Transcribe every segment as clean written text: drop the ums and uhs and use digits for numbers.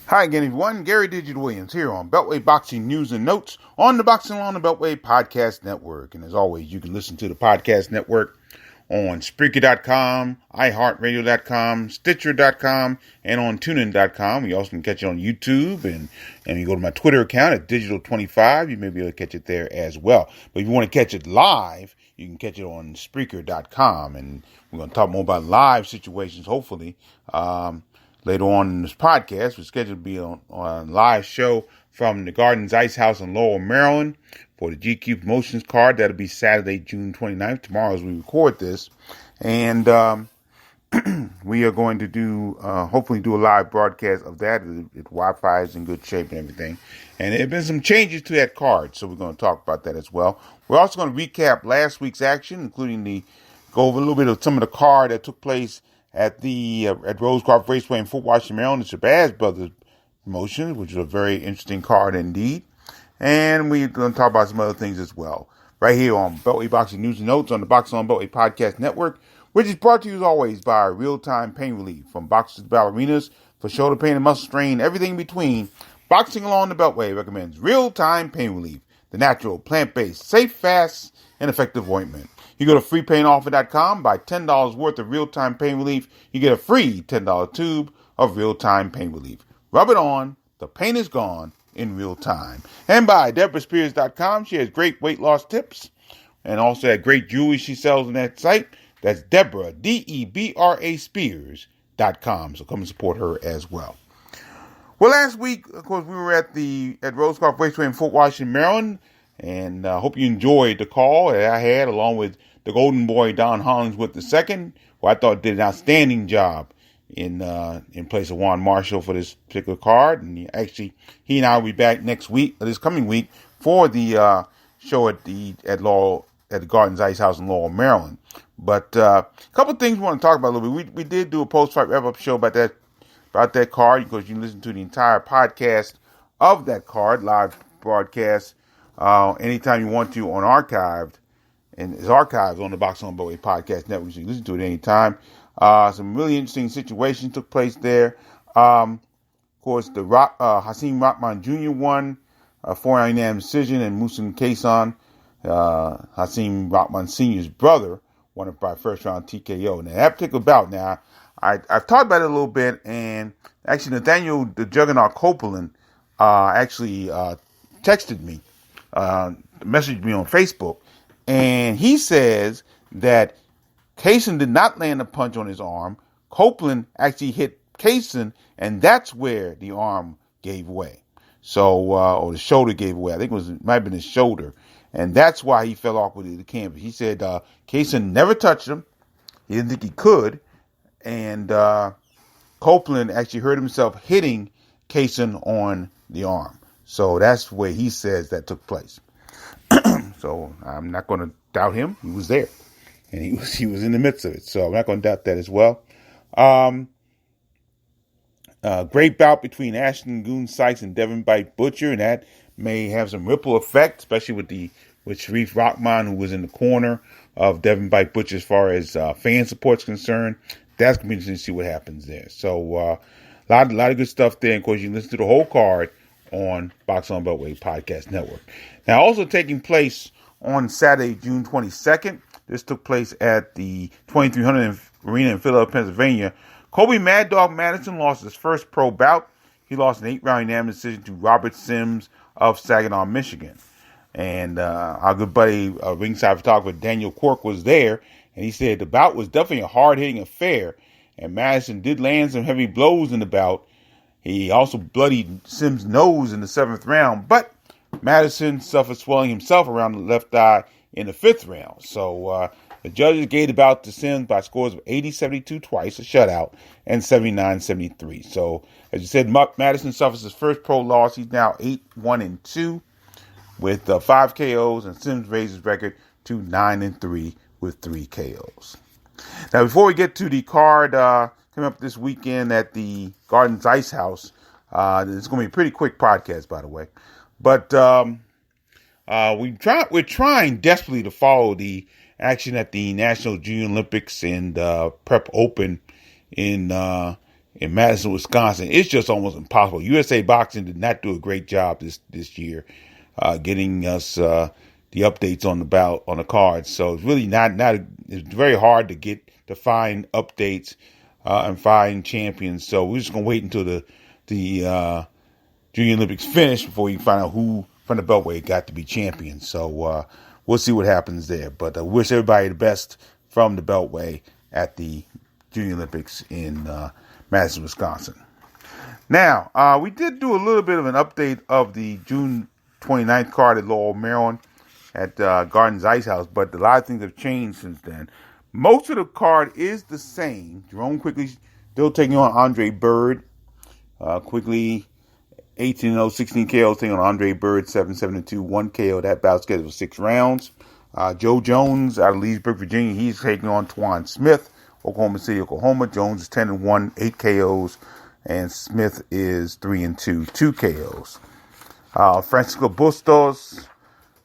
Hi again, everyone. Gary Digit Williams here on Beltway Boxing News and Notes on the Boxing on the Beltway Podcast Network. And as always, you can listen to the podcast network on Spreaker.com, iHeartRadio.com, Stitcher.com, and on TuneIn.com. You also can catch it on YouTube, and you go to my Twitter account at Digital25. You may be able to catch it there as well. But if you want to catch it live, you can catch it on Spreaker.com. And we're going to talk more about live situations, hopefully, later on in this podcast. We're scheduled to be on a live show from the Gardens Ice House in Laurel, Maryland for the GQ Promotions card. That'll be Saturday, June 29th, tomorrow as we record this. And we are going to do, hopefully do a live broadcast of that. If Wi-Fi is in good shape and everything. And there have been some changes to that card, so we're going to talk about that as well. We're also going to recap last week's action, including go over a little bit of some of the card that took place at Rosecroft Raceway in Fort Washington, Maryland, the Shabazz Brothers promotion, which is a very interesting card indeed. And we're going to talk about some other things as well, right here on Beltway Boxing News and Notes on the Boxing on Beltway Podcast Network, which is brought to you as always by Real-Time Pain Relief. From boxers to ballerinas, for shoulder pain and muscle strain, everything in between, Boxing Along the Beltway recommends Real-Time Pain Relief, the natural, plant-based, safe, fast, and effective ointment. You go to freepainoffer.com, buy $10 worth of real-time pain relief. You get a free $10 tube of real-time pain relief. Rub it on. The pain is gone in real time. And buy DeborahSpears.com. She has great weight loss tips and also had great jewelry she sells on that site. That's Deborah, Debra Spears.com. So come and support her as well. Well, last week, of course, we were at Rosecroft Raceway in Fort Washington, Maryland. And I hope you enjoyed the call that I had along with the Golden Boy, Don Hollingsworth II, who I thought did an outstanding job in place of Juan Marshall for this particular card. And he and I will be back this coming week, for the show at the Gardens Ice House in Laurel, Maryland. But a couple of things we want to talk about a little bit. We did do a post-fight wrap-up show about that card, because you can listen to the entire podcast of that card, live broadcast, anytime you want to on archived, and it's archived on the Boxing on Beltway Podcast Network, so you can listen to it anytime. Some really interesting situations took place there. Of course, the Hasim Rahman Jr. won a 4-9 unanimous decision, and Musin Kaysan, Hasim Rahman Sr.'s brother, won it by first round TKO. Now, that particular bout, I've talked about it a little bit, and actually Nathaniel the Juggernaut Copeland texted me, messaged me on Facebook, and he says that Kaysen did not land a punch on his arm. Copeland actually hit Kaysen, and that's where the arm gave way. So, or the shoulder gave way. I think it might have been his shoulder, and that's why he fell awkwardly to the canvas. He said Kaysen never touched him. He didn't think he could, and Copeland actually heard himself hitting Kaysen on the arm. So that's where he says that took place. So I'm not going to doubt him. He was there, and he was in the midst of it. So I'm not going to doubt that as well. Great bout between Ashton Goon Sykes and Devin Bite Butcher, and that may have some ripple effect, especially with Sharif Rahman, who was in the corner of Devin Bite Butcher as far as fan support's concerned. That's going to be interesting to see what happens there. So a lot of good stuff there. And of course, you can listen to the whole card on Boxing on Beltway Podcast Network. Now, also taking place on Saturday, June 22nd, this took place at the 2300 Arena in Philadelphia, Pennsylvania. Kobe Mad Dog Madison lost his first pro bout. He lost an 8-round unanimous decision to Robert Sims of Saginaw, Michigan. And our good buddy, ringside photographer Daniel Quirk, was there, and he said the bout was definitely a hard-hitting affair, and Madison did land some heavy blows in the bout. He also bloodied Sims' nose in the 7th round, but Madison suffered swelling himself around the left eye in the 5th round. So the judges gave the bout to Sims by scores of 80-72 twice, a shutout, and 79-73. So, as you said, Madison suffers his first pro loss. He's now 8-1-2 with 5 KOs, and Sims raised his record to 9-3 with 3 KOs. Now, before we get to the card coming up this weekend at the Gardens Ice House, it's going to be a pretty quick podcast, by the way. But we're trying desperately to follow the action at the National Junior Olympics and Prep Open in in Madison, Wisconsin. It's just almost impossible. USA Boxing did not do a great job this year getting us the updates on the bout on the cards. So it's really it's very hard to find updates and find champions. So we're just gonna wait until the Junior Olympics finish before we can find out who from the Beltway got to be champion. So we'll see what happens there. But I wish everybody the best from the Beltway at the Junior Olympics in Madison, Wisconsin. Now, we did do a little bit of an update of the June 29th card at Laurel, Maryland at Gardens Ice House, but a lot of things have changed since then. Most of the card is the same. Jerome Quigley still taking on Andre Bird. Quigley 18-0, 16 KOs, taking on Andre Bird 7-7-2, 1 KO. That bout scheduled for 6 rounds. Joe Jones out of Leesburg, Virginia, he's taking on Twan Smith, Oklahoma City, Oklahoma. Jones is 10-1, 8 KOs, and Smith is 3-2, 2 KOs. Francisco Bustos,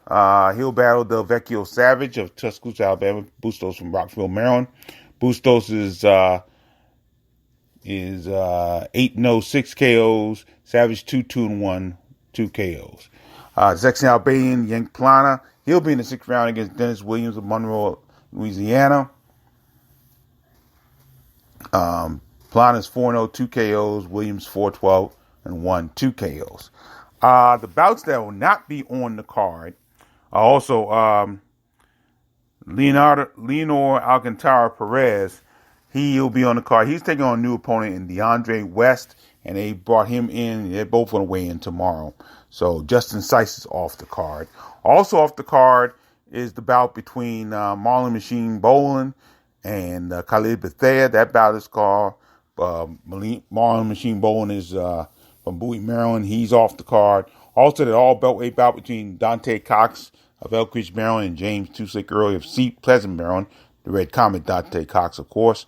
he'll battle Del Vecchio Savage of Tuscaloosa, Alabama. Bustos from Rockville, Maryland. Bustos is 8-0, 6 KOs. Savage 2-2-1, 2 KOs. Zexan Albanian, Yank Plana, he'll be in the 6th round against Dennis Williams of Monroe, Louisiana. Plana's 4-0, 2 KOs. Williams 4-12-1, 2 KOs. The bouts that will not be on the card are also Leonor Alcantara Perez. He'll be on the card. He's taking on a new opponent in DeAndre West, and they brought him in. They're both going to weigh in tomorrow. So Justin Sykes is off the card. Also off the card is the bout between Marlon Machine Boland and Khalid Bethea. That bout is called Marlon Machine Boland is from Bowie, Maryland. He's off the card. Also, the all beltweight bout between Dante Cox of Elk Ridge, Maryland, and James Tusick Early of Seat Pleasant, Maryland. The Red Comet, Dante Cox, of course.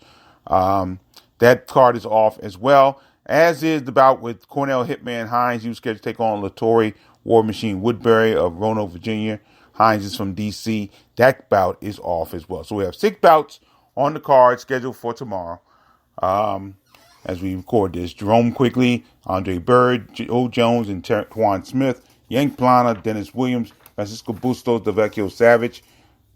That card is off as well, as is the bout with Cornell Hitman Hines. He was scheduled to take on Latori War Machine Woodbury of Roanoke, Virginia. Hines is from D.C. That bout is off as well. So we have 6 bouts on the card scheduled for tomorrow. As we record this, Jerome Quigley, Andre Bird, Joe Jones, and Twan Smith, Yank Plana, Dennis Williams, Francisco Bustos, DeVecchio Savage,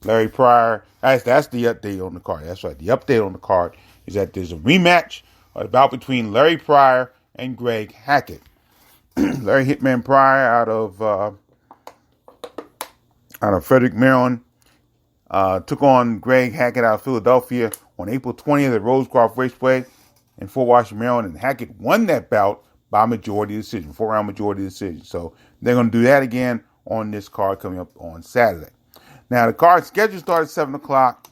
Larry Pryor. That's the update on the card. That's right. The update on the card is that there's a rematch of the bout between Larry Pryor and Greg Hackett. Larry Hitman Pryor out of Frederick, Maryland, took on Greg Hackett out of Philadelphia on April 20th at Rosecroft Raceway in Fort Washington, Maryland, and Hackett won that bout by majority decision, 4-round majority decision. So they're going to do that again on this card coming up on Saturday. Now, the card schedule starts at 7 o'clock.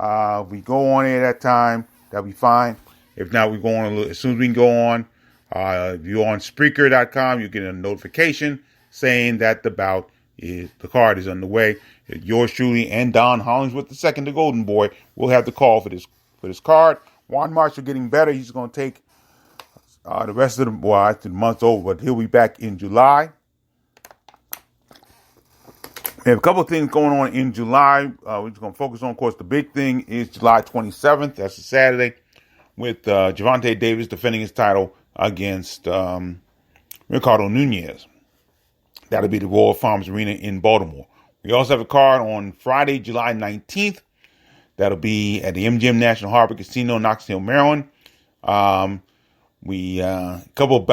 If we go on at that time, that'll be fine. If not, we go on as soon as we can go on. If you're on Spreaker.com, you get a notification saying that the card is underway. Yours truly and Don Hollingsworth II, the Golden Boy, will have the call for this card. Juan Marshall getting better. He's going to take the rest of the month's over, but he'll be back in July. We have a couple of things going on in July. We're just going to focus on, of course, the big thing is July 27th. That's a Saturday with Gervonta Davis defending his title against Ricardo Nunez. That'll be the Royal Farms Arena in Baltimore. We also have a card on Friday, July 19th. That'll be at the MGM National Harbor Casino, Knox Hill, Maryland. A couple of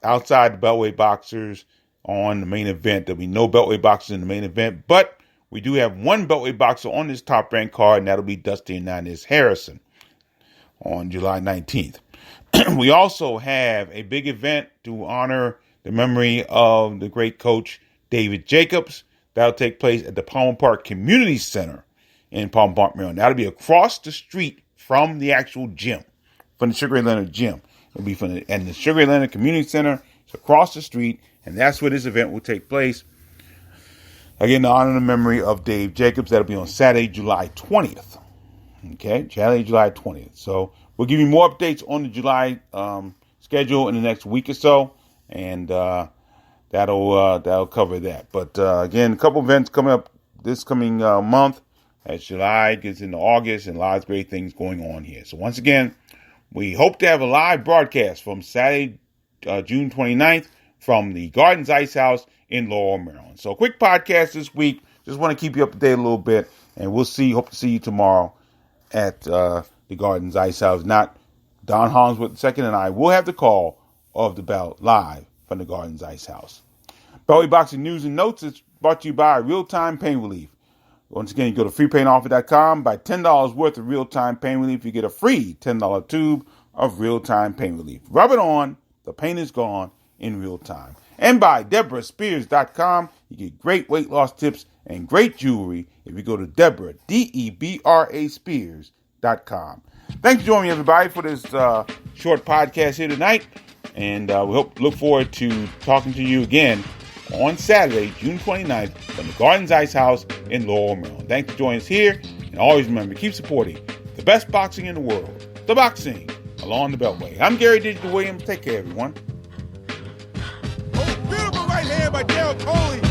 outside the Beltway boxers on the main event. There'll be no Beltway boxers in the main event, but we do have one Beltway boxer on this top ranked card, and that'll be Dusty Hernandez Harrison on July 19th. We also have a big event to honor the memory of the great coach David Jacobs. That'll take place at the Palmer Park Community Center in Palmer Park, Maryland. That'll be across the street from the actual gym, from the Sugar Ray Leonard gym. It'll be and the Sugar Ray Leonard Community Center is across the street, and that's where this event will take place. Again, to honor the memory of Dave Jacobs. That'll be on Saturday, July 20th. Okay, Saturday, July 20th. So we'll give you more updates on the July schedule in the next week or so, and that'll cover that. But again, a couple events coming up this coming month as July gets into August, and a lot of great things going on here. So once again, We hope to have a live broadcast from Saturday, June 29th from the Gardens Ice House in Laurel, Maryland. So quick podcast this week. Just want to keep you up to date a little bit. And we'll see. Hope to see you tomorrow at the Gardens Ice House. Not Don Hollingsworth II and I will have the call of the belt live from the Gardens Ice House. Beltway Boxing News and Notes is brought to you by Real-Time Pain Relief. Once again, you go to freepainoffer.com. Buy $10 worth of Real-Time Pain Relief. You get a free $10 tube of Real-Time Pain Relief. Rub it on. The pain is gone in real time. And by DeborahSpears.com. You get great weight loss tips and great jewelry if you go to Deborah, Debra Spears.com. Thanks for joining me, everybody, for this short podcast here tonight. And we look forward to talking to you again on Saturday, June 29th, from the Gardens Ice House in Laurel, Maryland. Thanks for joining us here. And always remember, keep supporting the best boxing in the world, the boxing along the Beltway. I'm Gary Digital Williams. Take care, everyone. Oh, beautiful right hand by Darryl Coley.